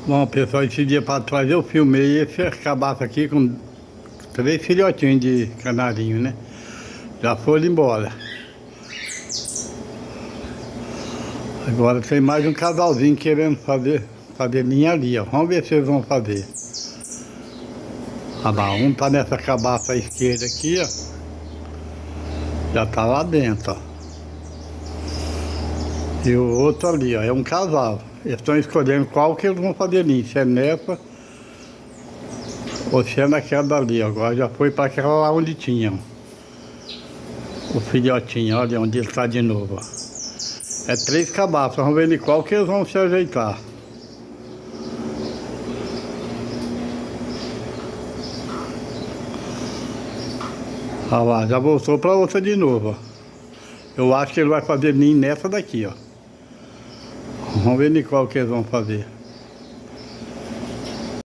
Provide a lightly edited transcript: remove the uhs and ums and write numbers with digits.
Bom, pessoal, esse dia para trás eu filmei esse cabaço aqui com 3 filhotinhos de canarinho, né? Já foram embora. Agora tem mais um casalzinho querendo fazer linha ali, ó. Vamos ver se eles vão fazer. Ah lá, um tá nessa cabaça à esquerda aqui, ó. Já tá lá dentro, ó. E o outro ali, ó, é um casal. Eles estão escolhendo qual que eles vão fazer linha, se é nessa ou se é naquela dali. Agora já foi para aquela lá onde tinham o filhotinho, olha onde ele está de novo, ó. É 3 cabaças, vamos ver de qual que eles vão se ajeitar. Olha lá, já voltou para outra de novo, ó. Eu acho que ele vai fazer ninho nessa daqui, ó. Vamos ver de qual que eles vão fazer.